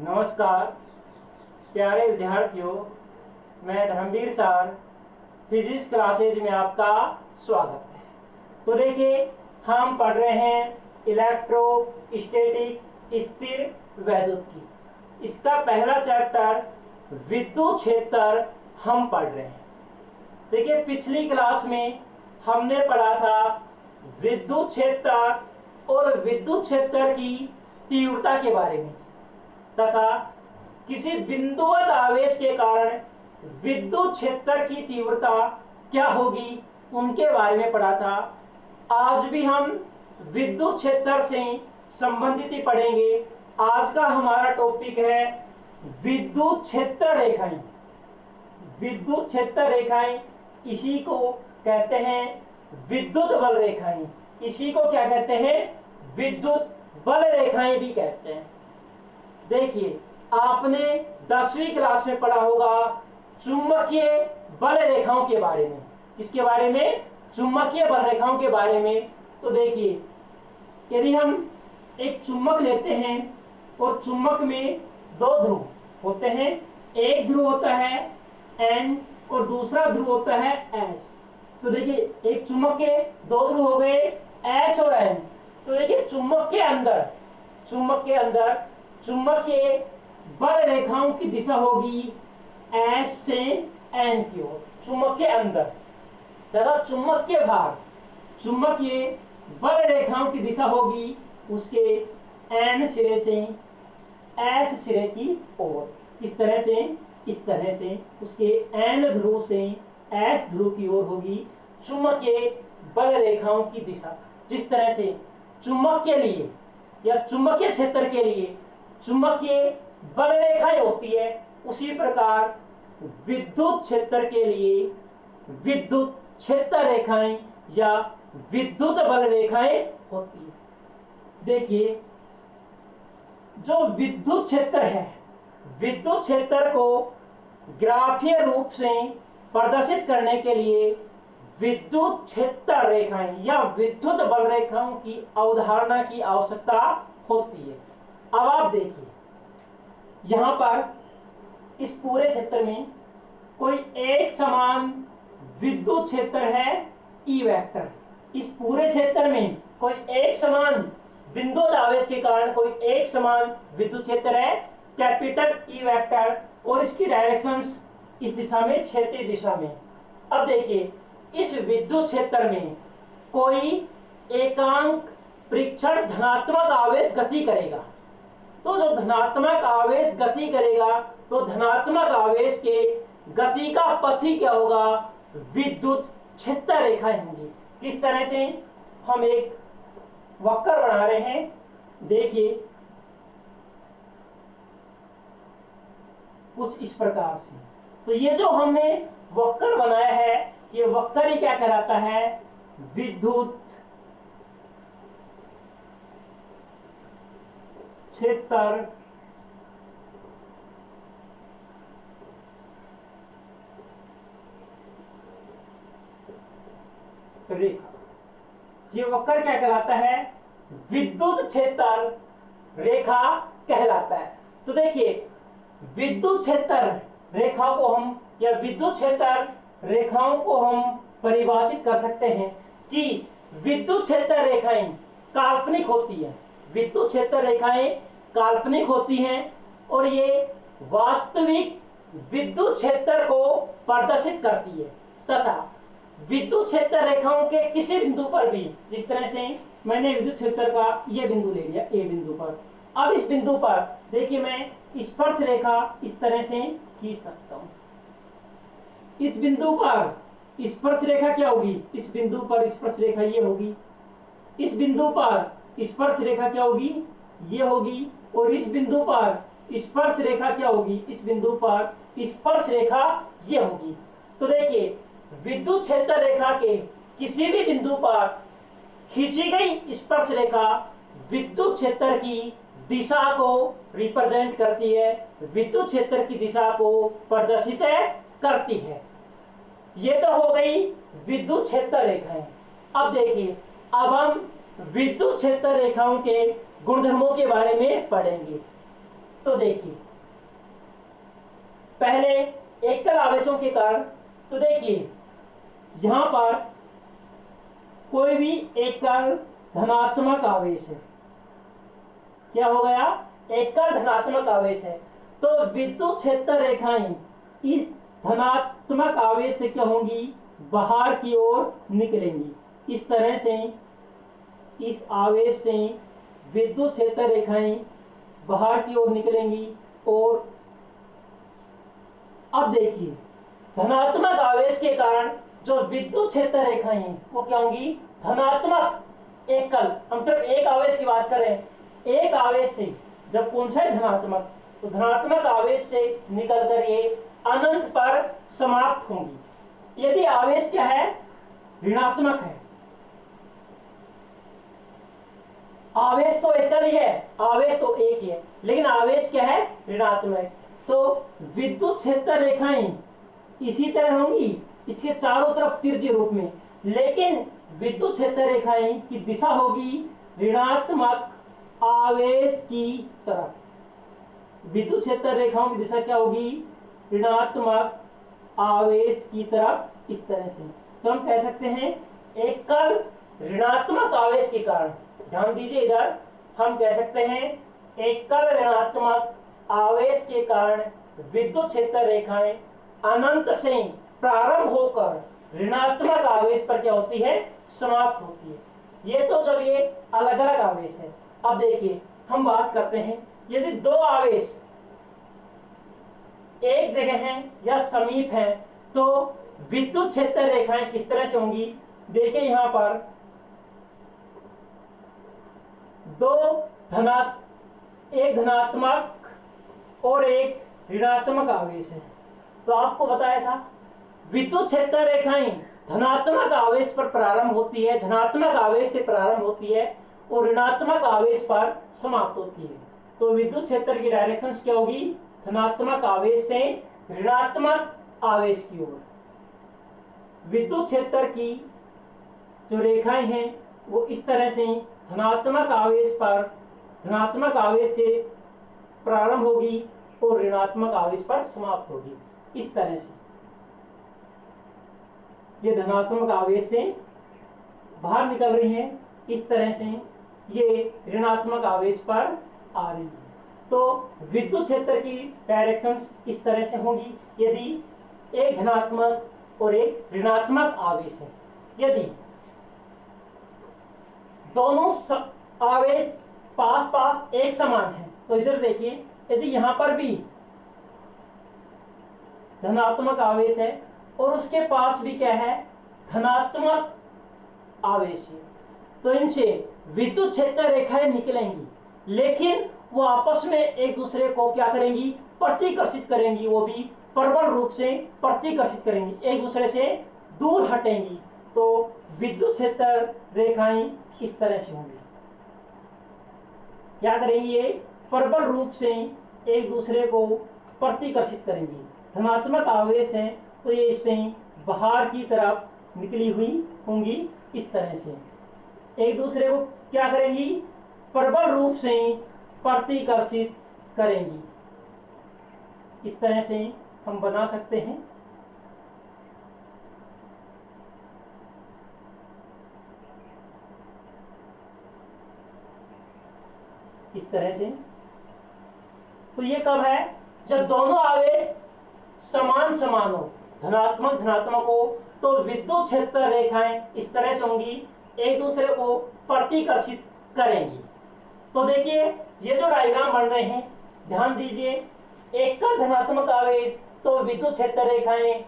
नमस्कार प्यारे विद्यार्थियों, मैं धर्मवीर सर फिजिक्स क्लासेज में आपका स्वागत है। तो देखिए, हम पढ़ रहे हैं इलेक्ट्रोस्टैटिक स्थिर वैद्युत की। इसका पहला चैप्टर विद्युत क्षेत्र हम पढ़ रहे हैं। देखिए, पिछली क्लास में हमने पढ़ा था विद्युत क्षेत्र और विद्युत क्षेत्र की तीव्रता के बारे में तथा किसी बिंदुवत आवेश के कारण विद्युत क्षेत्र की तीव्रता क्या होगी उनके बारे में पढ़ा था। आज भी हम विद्युत क्षेत्र से संबंधित ही पढ़ेंगे। आज का हमारा टॉपिक है विद्युत क्षेत्र रेखाएं। विद्युत क्षेत्र रेखाएं, इसी को कहते हैं विद्युत बल रेखाएं। इसी को क्या कहते हैं? विद्युत बल रेखाएं भी कहते हैं। देखिए, आपने 10वीं क्लास में पढ़ा होगा चुंबकीय बल रेखाओं के बारे में। किसके बारे में? चुंबकीय बल रेखाओं के बारे में। तो देखिए, यदि हम एक चुंबक लेते हैं और चुंबक में दो ध्रुव होते हैं, एक ध्रुव होता है N और दूसरा ध्रुव होता है S। तो देखिए, एक चुंबक के दो ध्रुव हो गए S और N। तो देखिए, चुंबक के अंदर चुंबकीय बल रेखाओं की दिशा होगी S से N की ओर, चुंबक के अंदर, तथा चुंबकीय भार, चुंबकीय बल रेखाओं की दिशा होगी उसके N सिरे से S सिरे की ओर। इस तरह से उसके N ध्रुव से S ध्रुव की ओर होगी चुंबकीय बल रेखाओं की दिशा। जिस तरह से चुंबक के लिए या चुंबकीय क्षेत्र के लिए चुंबकीय बल रेखाएं होती है, उसी प्रकार विद्युत क्षेत्र के लिए विद्युत क्षेत्र रेखाएं या विद्युत बल रेखाएं होती है। देखिए, जो विद्युत क्षेत्र है, विद्युत क्षेत्र को ग्राफीय रूप से प्रदर्शित करने के लिए विद्युत क्षेत्र रेखाएं या विद्युत बल रेखाओं की अवधारणा की आवश्यकता होती है। अब आप देखिए, यहां पर इस पूरे क्षेत्र में कोई एक समान विद्युत क्षेत्र है E वेक्टर। इस पूरे क्षेत्र में कोई एक समान बिंदुवत आवेश के कारण कोई एक समान विद्युत क्षेत्र है कैपिटल E वेक्टर, और इसकी डायरेक्शंस इस दिशा में, क्षैतिज दिशा में। अब देखिए, इस विद्युत क्षेत्र में कोई एकांक परीक्षण धनात्मक आवेश गति करेगा। तो जो धनात्मक आवेश गति करेगा, तो धनात्मक आवेश के गति का पथ ही क्या होगा? विद्युत क्षेत्र रेखाएं होंगी। किस तरह से? हम एक वक्र बना रहे हैं। देखिए, कुछ इस प्रकार से। तो ये जो हमने वक्र बनाया है, ये वक्र ही क्या कहलाता है? विद्युत क्षेत्र रेखा। ये वक्र क्या कहलाता है? विद्युत क्षेत्र रेखा कहलाता है। तो देखिए, विद्युत क्षेत्र रेखा को हम या विद्युत क्षेत्र रेखाओं को हम परिभाषित कर सकते हैं कि विद्युत क्षेत्र रेखाएं काल्पनिक होती है। विद्युत क्षेत्र रेखाएं काल्पनिक होती हैं और ये वास्तविक विद्युत क्षेत्र को प्रदर्शित करती है, तथा विद्युत क्षेत्र रेखाओं के किसी बिंदु पर भी, जिस तरह से मैंने विद्युत क्षेत्र का ये बिंदु ले लिया ए बिंदु पर। अब इस बिंदु पर देखिए, मैं स्पर्श रेखा इस तरह से खींच सकता हूं। इस बिंदु पर स्पर्श रेखा क्या होगी? इस बिंदु पर स्पर्श रेखा ये होगी। इस बिंदु पर स्पर्श रेखा क्या होगी? ये होगी। और इस बिंदु पर स्पर्श रेखा क्या होगी? इस बिंदु पर स्पर्श रेखा ये होगी। तो देखिए, विद्युत क्षेत्र रेखा के किसी भी बिंदु पर खींची गई स्पर्श रेखा विद्युत क्षेत्र की दिशा को रिप्रेजेंट करती है, विद्युत क्षेत्र की दिशा को प्रदर्शित करती है। ये तो हो गई विद्युत क्षेत्र रेखाएं। अब देखिए, अब हम विद्युत क्षेत्र रेखाओं के गुणधर्मों के बारे में पढ़ेंगे। तो देखिए पहले एकल आवेशों के कारण, तो देखिए यहां पर कोई भी एकल धनात्मक आवेश है, क्या हो गया, एकल धनात्मक आवेश है, तो विद्युत क्षेत्र रेखाएं इस धनात्मक आवेश से क्या होंगी, बाहर की ओर निकलेंगी। इस तरह से इस आवेश से विद्युत क्षेत्र रेखाएं बाहर की ओर निकलेंगी। और अब देखिए धनात्मक आवेश के कारण जो विद्युत क्षेत्र रेखाएं हैं वो क्या होंगी, धनात्मक एकल, हम सिर्फ एक आवेश की बात करें, एक आवेश से जब कौन सा है धनात्मक, तो धनात्मक आवेश से निकलकर ये अनंत पर समाप्त होंगी। यदि आवेश क्या है, ऋणात्मक है, आवेश तो एकल ही है, आवेश तो एक ही है, लेकिन आवेश क्या है, ऋणात्मक, तो विद्युत क्षेत्र रेखाएं इसी तरह होंगी, इसके चारों तरफ तिरछे रूप में, लेकिन विद्युत क्षेत्र रेखाएं की दिशा होगी ऋणात्मक आवेश की तरफ। विद्युत क्षेत्र रेखाओं की दिशा क्या होगी, ऋणात्मक आवेश की तरफ, इस तरह से। तो हम कह सकते हैं एकल ऋणात्मक आवेश के कारण, ध्यान दीजिए इधर, हम कह सकते हैं एकल ऋणात्मक आवेश के कारण विद्युत क्षेत्र रेखाएं अनंत से प्रारंभ होकर ऋणात्मक आवेश पर क्या होती है, समाप्त होती है। ये तो जब ये अलग अलग आवेश है। अब देखिए हम बात करते हैं यदि दो आवेश एक जगह हैं या समीप हैं तो विद्युत क्षेत्र रेखाएं किस तरह से होंगी। देखिए यहां पर एक धनात्मक और एक ऋणात्मक आवेश है, तो आपको बताया था विद्युत क्षेत्र रेखाएं धनात्मक आवेश पर प्रारंभ होती है, धनात्मक आवेश से प्रारंभ होती है और ऋणात्मक आवेश पर समाप्त होती है। तो विद्युत क्षेत्र की डायरेक्शंस क्या होगी, धनात्मक आवेश से ऋणात्मक आवेश की ओर। विद्युत क्षेत्र की जो रेखाएं हैं वो इस तरह से धनात्मक आवेश से प्रारंभ होगी और ऋणात्मक आवेश पर समाप्त होगी, इस तरह से। ये धनात्मक आवेश से बाहर निकल रही हैं, इस तरह से ये ऋणात्मक आवेश पर आ रही है। तो विद्युत क्षेत्र की डायरेक्शंस इस तरह से होंगी यदि एक धनात्मक और एक ऋणात्मक आवेश है। यदि दोनों आवेश पास पास एक समान है, तो इधर देखिए यदि यहां पर भी धनात्मक आवेश है और उसके पास भी क्या है, धनात्मक आवेश है, तो इनसे विद्युत क्षेत्र रेखाएं निकलेंगी, लेकिन वो आपस में एक दूसरे को क्या करेंगी, प्रतिकर्षित करेंगी, वो भी प्रबल रूप से प्रतिकर्षित करेंगी, एक दूसरे से दूर हटेंगी। तो विद्युत क्षेत्र रेखाएं इस तरह से होंगी, क्या करेंगी, ये प्रबल रूप से एक दूसरे को प्रतिकर्षित करेंगी। धनात्मक आवेश है तो ये इससे बाहर की तरफ निकली हुई होंगी, इस तरह से एक दूसरे को क्या करेंगी, प्रबल रूप से प्रतिकर्षित करेंगी। इस तरह से हम बना सकते हैं। इस तरह से तो ये कब है, जब दोनों आवेश समान समान हो, धनात्मक हो, तो विद्युत क्षेत्र रेखाएं इस तरह से होंगी, एक दूसरे को प्रतिकर्षित करेंगी। तो देखिए ये जो डायग्राम बन रहे हैं, ध्यान दीजिए, एकल धनात्मक आवेश तो विद्युत क्षेत्र रेखाएं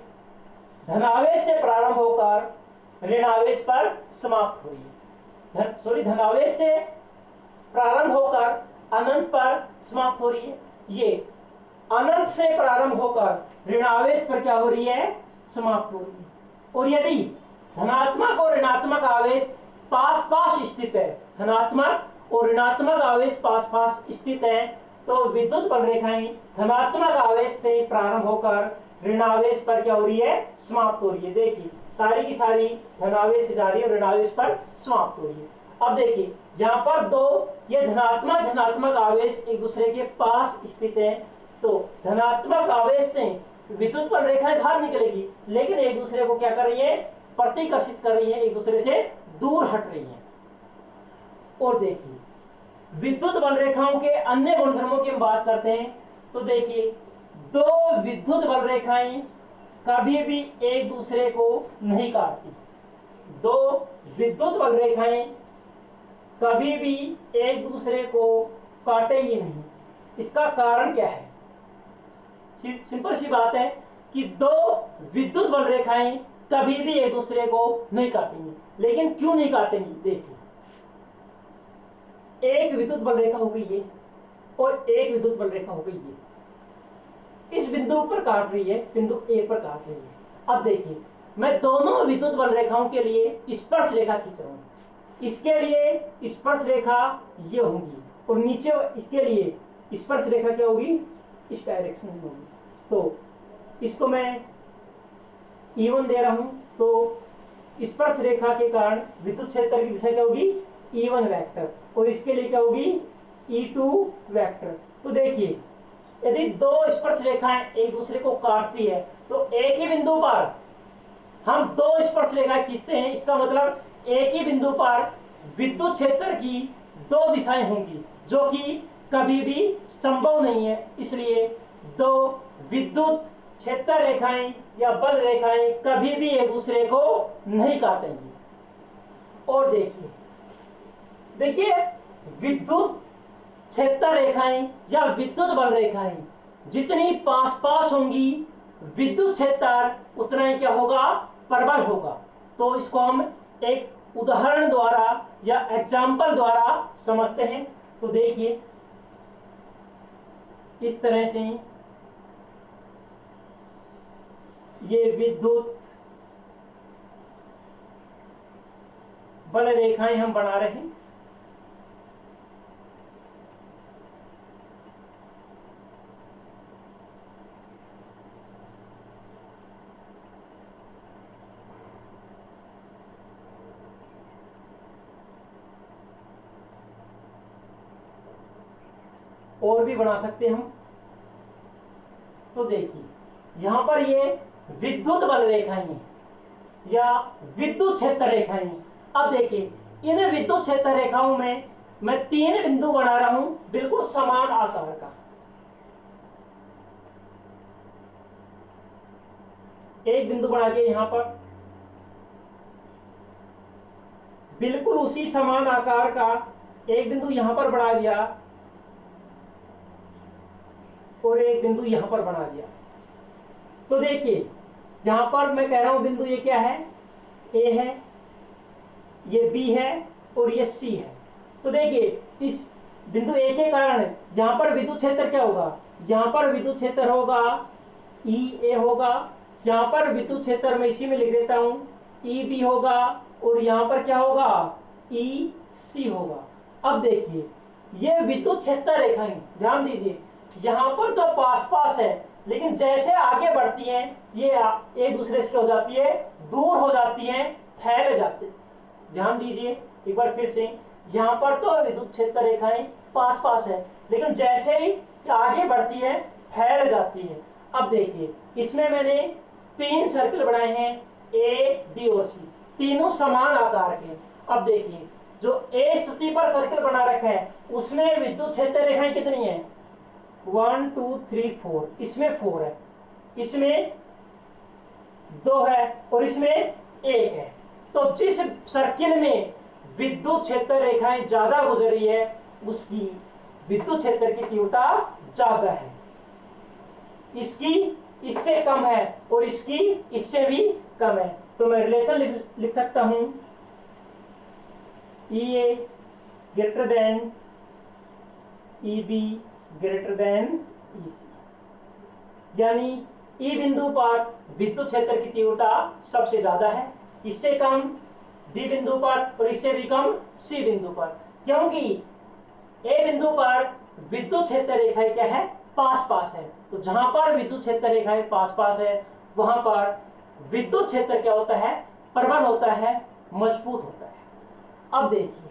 धनावेश से प्रारंभ होकर ऋणावेश पर समाप्त हो रही है, धनावेश से प्रारंभ होकर अनंत पर समाप्त हो रही है। ये अनंत से प्रारंभ होकर ऋणावेश पर क्या हो रही है, समाप्त हो रही है। और यदि धनात्मक और ऋणात्मक आवेश पास पास स्थित है, धनात्मक और ऋणात्मक आवेश पास पास स्थित है, तो विद्युत बल रेखाएं धनात्मक आवेश से प्रारंभ होकर ऋणावेश पर क्या हो रही है, समाप्त हो रही है। देखिए सारी की सारी धनावेश जा रही है और ऋणावेश पर समाप्त हो रही है। अब देखिए यहाँ पर दो ये धनात्मक धनात्मक आवेश एक दूसरे के पास स्थित है, तो धनात्मक आवेश से विद्युत बल रेखाएं बाहर निकलेगी, लेकिन एक दूसरे को क्या कर रही है, प्रतिकर्षित कर रही है, एक दूसरे से दूर हट रही है। और देखिए विद्युत बल रेखाओं के अन्य गुणधर्मों की हम बात करते हैं, तो देखिए दो विद्युत बल रेखाएं कभी भी एक दूसरे को नहीं काटती। दो विद्युत बल रेखाएं कभी भी एक दूसरे को काटेंगी नहीं। इसका कारण क्या है? सिंपल सी बात है कि दो विद्युत बल रेखाएं कभी भी एक दूसरे को नहीं काटेंगी। लेकिन क्यों नहीं काटेंगी? देखिए एक विद्युत बल रेखा हो गई ये और एक विद्युत बल रेखा हो गई ये, इस बिंदु पर काट रही है, बिंदु ए पर काट रही है। अब देखिए मैं दोनों विद्युत बल रेखाओं के लिए स्पर्श रेखा खींच रहा हूं। इसके लिए स्पर्श रेखा ये होगी और नीचे इसके लिए स्पर्श रेखा क्या होगी, इस डायरेक्शन में होगी। तो इसको मैं E1 दे रहा हूं, तो स्पर्श रेखा के कारण विद्युत क्षेत्र की दिशा क्या होगी, E1 वेक्टर, और इसके लिए क्या होगी, E2 वेक्टर। तो देखिए यदि दो स्पर्श रेखाएं एक दूसरे को काटती है तो एक ही बिंदु पर हम दो स्पर्श रेखाएं खींचते हैं, इसका मतलब एक ही बिंदु पर विद्युत क्षेत्र की दो दिशाएं होंगी, जो कि कभी भी संभव नहीं है। इसलिए दो विद्युत क्षेत्र रेखाएं या बल रेखाएं कभी भी एक दूसरे को नहीं काटेंगी। और देखिए विद्युत क्षेत्र रेखाएं या विद्युत बल रेखाएं जितनी पास पास होंगी, विद्युत क्षेत्र उतना ही क्या होगा, प्रबल होगा। तो इसको हम एक उदाहरण द्वारा या एग्जाम्पल द्वारा समझते हैं। तो देखिए इस तरह से ये विद्युत बल रेखाएं हम बना रहे हैं। और भी बना सकते हैं हम। तो देखिए यहां पर ये विद्युत बल रेखाएं या विद्युत क्षेत्र रेखाएं। अब देखिए इन विद्युत क्षेत्र रेखाओं में मैं तीन बिंदु बना रहा हूं बिल्कुल समान आकार का। एक बिंदु बना दिया यहां पर बिल्कुल उसी समान आकार का, एक बिंदु यहां पर बना दिया और एक बिंदु यहां पर बना दिया। तो देखिए यहां पर मैं कह रहा हूं बिंदु ये क्या है, ए है, ये बी है और ये सी है। तो देखिए इस बिंदु ए के कारण यहां पर विद्युत क्षेत्र क्या होगा, यहां पर विद्युत क्षेत्र होगा ई ए होगा, यहां पर विद्युत क्षेत्र मैं इसी में लिख देता हूं ई बी होगा और यहां पर क्या होगा, ई सी होगा। अब देखिए ये विद्युत क्षेत्र रेखाएं ध्यान दीजिए, यहां पर तो पास पास है, लेकिन जैसे आगे बढ़ती हैं ये एक दूसरे से हो जाती है, दूर हो जाती हैं, फैल जाती है। ध्यान दीजिए एक बार फिर से, यहां पर तो विद्युत क्षेत्र रेखाएं पास पास है, लेकिन जैसे ही आगे बढ़ती है फैल जाती है। अब देखिए इसमें मैंने तीन सर्कल बनाए हैं, ए बी और सी, तीनों समान आकार के। अब देखिए जो ए स्थिति पर सर्कल बना रखा है उसमें विद्युत क्षेत्र रेखाएं कितनी है, 1 2 3 4, इसमें 4 है, इसमें 2 है और इसमें 1 है। तो जिस सर्किल में विद्युत क्षेत्र रेखाएं ज्यादा गुजर रही है उसकी विद्युत क्षेत्र की तीव्रता ज्यादा है, इसकी इससे कम है और इसकी इससे भी कम है। तो मैं रिलेशन लिख सकता हूं EA greater than EB greater than EC, यानी E बिंदु पर विद्युत क्षेत्र की तीव्रता सबसे ज्यादा है, इससे कम B बिंदु पर और इससे भी कम C बिंदु पर, क्योंकि A बिंदु पर विद्युत क्षेत्र रेखाएं क्या है, पास पास है। तो जहां पर विद्युत क्षेत्र रेखाएं पास पास है वहां पर विद्युत क्षेत्र क्या होता है, प्रबल होता है, मजबूत होता है। अब देखिए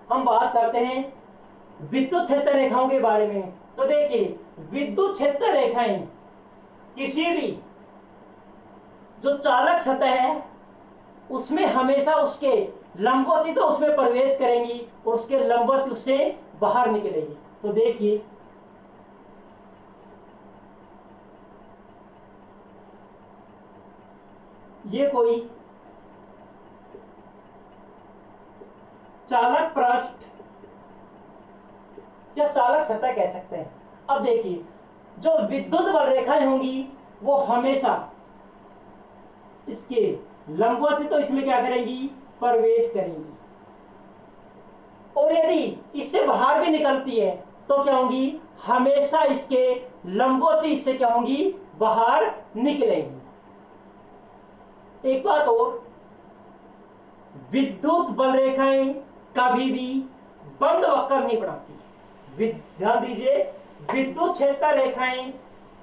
हम बात करते हैं विद्युत क्षेत्र रेखाओं के बारे में। तो देखिए, विद्युत क्षेत्र रेखाएं किसी भी जो चालक सतह है उसमें हमेशा उसके लंबवत तो उसमें प्रवेश करेंगी और उसके लंबवत उससे बाहर निकलेगी। तो देखिए, ये कोई चालक पृष्ठ या चालक सतह कह सकते हैं। अब देखिए, जो विद्युत बल रेखाएं होंगी वो हमेशा इसके लंबवत तो इसमें क्या करेंगी, प्रवेश करेंगी, और यदि इससे बाहर भी निकलती है तो क्या होंगी, हमेशा इसके लंबवत इससे क्या होंगी, बाहर निकलेंगी। एक बात और, विद्युत बल रेखाएं कभी भी बंद वक्र नहीं बनाती। ध्यान दीजिए, विद्युत क्षेत्र रेखाएं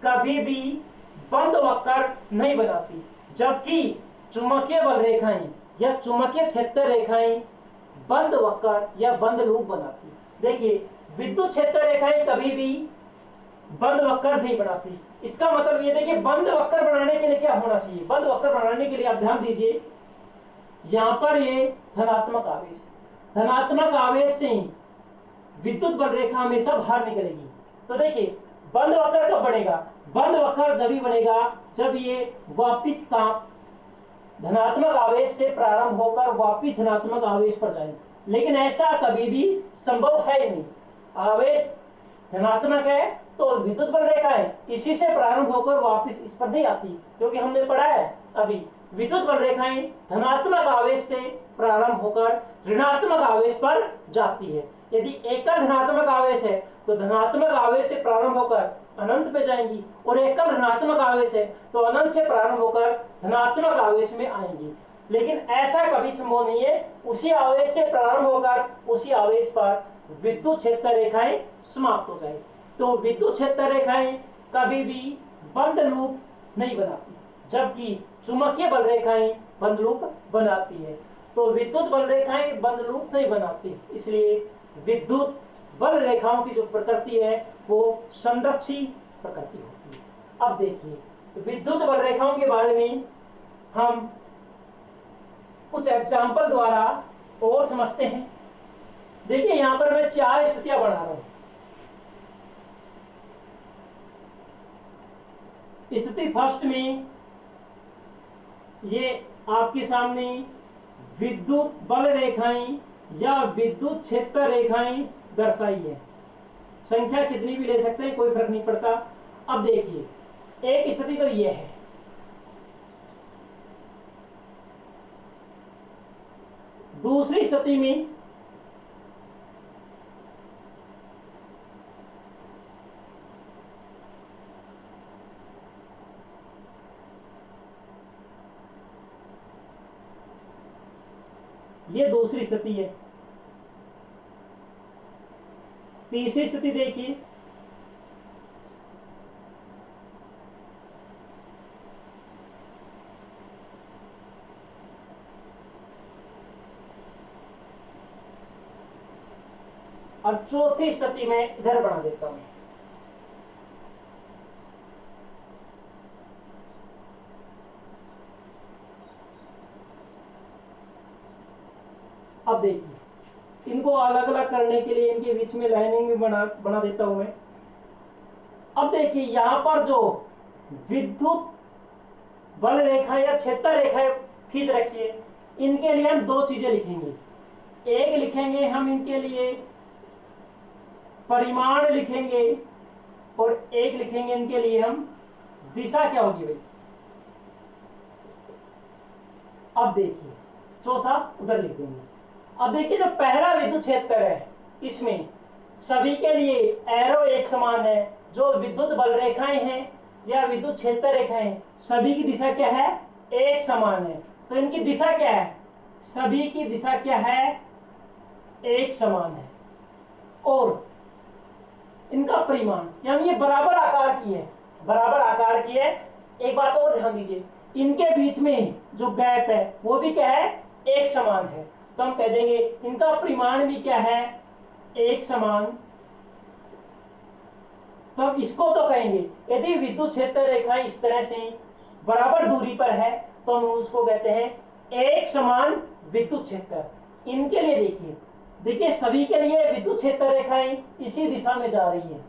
कभी भी बंद वक्र नहीं बनाती, जबकि चुंबकीय बल रेखाएं या चुंबकीय क्षेत्र रेखाएं बंद वक्र या बंद लूप बनाती। देखिए, विद्युत क्षेत्र रेखाएं कभी भी बंद वक्र नहीं बनाती। इसका मतलब ये देखिए, बंद वक्र बनाने के लिए क्या होना चाहिए, बंद वक्र बनाने के लिए आप ध्यान दीजिए, यहां पर ये धनात्मक आवेश, धनात्मक आवेश से विद्युत बल रेखा हमेशा बाहर निकलेगी। तो देखिए, बंद वक्र कब बनेगा, बंद वक्र जब ही बनेगा जब ये वापिस का धनात्मक आवेश से प्रारंभ होकर वापिस धनात्मक आवेश पर जाए। लेकिन ऐसा कभी भी संभव है ही नहीं। आवेश धनात्मक है तो विद्युत बल रेखा है इसी से प्रारंभ होकर वापिस इस पर नहीं आती, क्योंकि हमने पढ़ा है अभी, विद्युत बल रेखाएं धनात्मक आवेश से प्रारंभ होकर ऋणात्मक आवेश पर जाती है। यदि एकल धनात्मक आवेश है तो धनात्मक आवेश से प्रारंभ होकर अनंत पे जाएंगी, और एकल ऋणात्मक आवेश है तो अनंत से प्रारंभ होकर धनात्मक आवेश में आएंगी। लेकिन ऐसा कभी संभव नहीं है उसी आवेश से प्रारंभ होकर उसी आवेश पर विद्युत क्षेत्र रेखाएं समाप्त हो जाए। तो विद्युत क्षेत्र रेखाएं कभी भी बंद लूप नहीं बनाती, जबकि चुंबकीय बल रेखाएं बंद लूप बनाती है। तो विद्युत बल रेखाएं बंद लूप नहीं बनाती, इसलिए विद्युत बल रेखाओं की जो प्रकृति है वो संरक्षी प्रकृति होती है। अब देखिए, विद्युत बल रेखाओं के बारे में हम कुछ एग्जाम्पल द्वारा और समझते हैं। देखिए, यहां पर मैं 4 स्थितियां बना रहा हूं। स्थिति फर्स्ट में ये आपके सामने विद्युत बल रेखाएं या विद्युत क्षेत्र रेखाएं दर्शाई है। संख्या कितनी भी ले सकते हैं, कोई फर्क नहीं पड़ता। अब देखिए, एक स्थिति तो ये है, दूसरी स्थिति में ये दूसरी स्थिति है। तीसरी स्थिति देखिए, और चौथी स्थिति में इधर बना देता हूं। अब देखिए, इनको अलग अलग करने के लिए इनके बीच में लाइनिंग भी बना देता हूं मैं। अब देखिए, यहां पर जो विद्युत बल रेखा या क्षेत्र रेखा खींच रखी है, इनके लिए हम 2 चीजें लिखेंगे। एक लिखेंगे हम इनके लिए परिमाण लिखेंगे, और एक लिखेंगे इनके लिए हम दिशा क्या होगी भाई। अब देखिए, चौथा उधर लिख देंगे। अब देखिए, जो पहला विद्युत क्षेत्र है इसमें सभी के लिए एरो एक समान है। जो विद्युत बल रेखाएं हैं या विद्युत क्षेत्र रेखाएं, सभी की दिशा क्या है, एक समान है। तो इनकी दिशा क्या है, सभी की दिशा क्या है, एक समान है। और इनका परिमाण यानी ये बराबर आकार की है, बराबर आकार की है। एक बात और ध्यान दीजिए, इनके बीच में जो गैप है वो भी क्या है, एक समान है। तो हम कह देंगे इनका परिमाण भी क्या है, एक समान। तो हम इसको तो कहेंगे यदि विद्युत क्षेत्र रेखा इस तरह से बराबर दूरी पर है तो हम उसको कहते हैं एक समान विद्युत क्षेत्र। इनके लिए देखिए देखिए सभी के लिए विद्युत क्षेत्र रेखाएं इसी दिशा में जा रही है।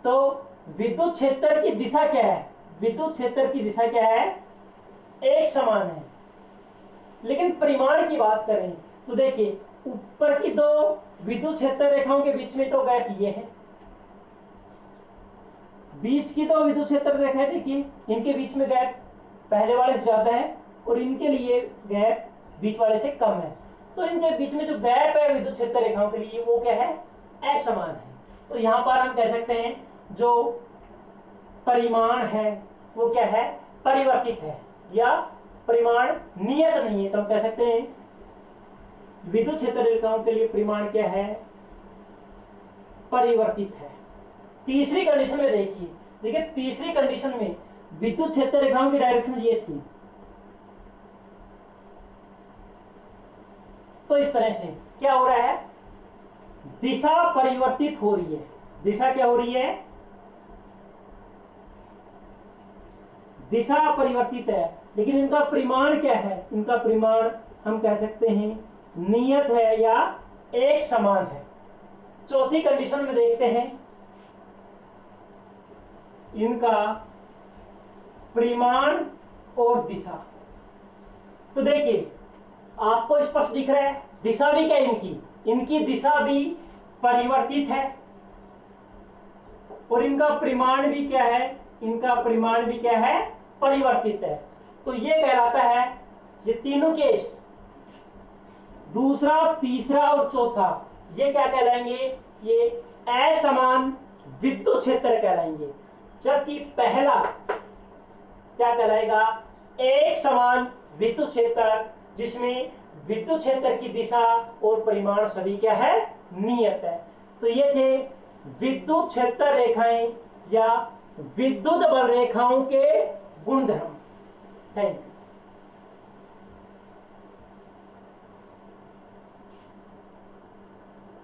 तो विद्युत क्षेत्र की दिशा क्या है, विद्युत क्षेत्र की दिशा क्या है, एक समान है। लेकिन परिमाण की बात करें तो देखिए ऊपर की दो विद्युत क्षेत्र रेखाओं के बीच में तो गैप ये है, बीच की दो विद्युत क्षेत्र रेखाएं देखिए इनके बीच में गैप पहले वाले से ज्यादा है और इनके लिए गैप बीच वाले से कम है। तो इनके बीच में जो गैप है विद्युत क्षेत्र रेखाओं के लिए वो क्या है, असमान है। तो यहां पर हम कह सकते हैं जो परिमाण है वो क्या है, परिवर्तित है या परिमाण नियत नहीं है। तो हम कह सकते हैं विद्युत क्षेत्र रेखाओं के लिए परिमाण क्या है, परिवर्तित है। तीसरी कंडीशन में देखिए तीसरी कंडीशन में विद्युत क्षेत्र रेखाओं की डायरेक्शन ये थी। तो इस तरह से क्या हो रहा है, दिशा परिवर्तित हो रही है। दिशा क्या हो रही है, दिशा परिवर्तित है। लेकिन इनका परिमाण क्या है, इनका परिमाण हम कह सकते हैं नियत है या एक समान है। चौथी कंडीशन में देखते हैं इनका परिमाण और दिशा। तो देखिए आपको स्पष्ट दिख रहा है दिशा भी क्या इनकी दिशा भी परिवर्तित है और इनका परिमाण भी क्या है, इनका परिमाण भी क्या है, परिवर्तित है। तो ये कहलाता है, ये तीनों केस दूसरा तीसरा और चौथा ये क्या कहलाएंगे, ये असमान विद्युत क्षेत्र कहलाएंगे। जबकि पहला क्या कहलाएगा, एक समान विद्युत क्षेत्र जिसमें विद्युत क्षेत्र की दिशा और परिमाण सभी क्या है, नियत है। तो ये थे विद्युत क्षेत्र रेखाएं या विद्युत बल रेखाओं के गुणधर्म। Thank you.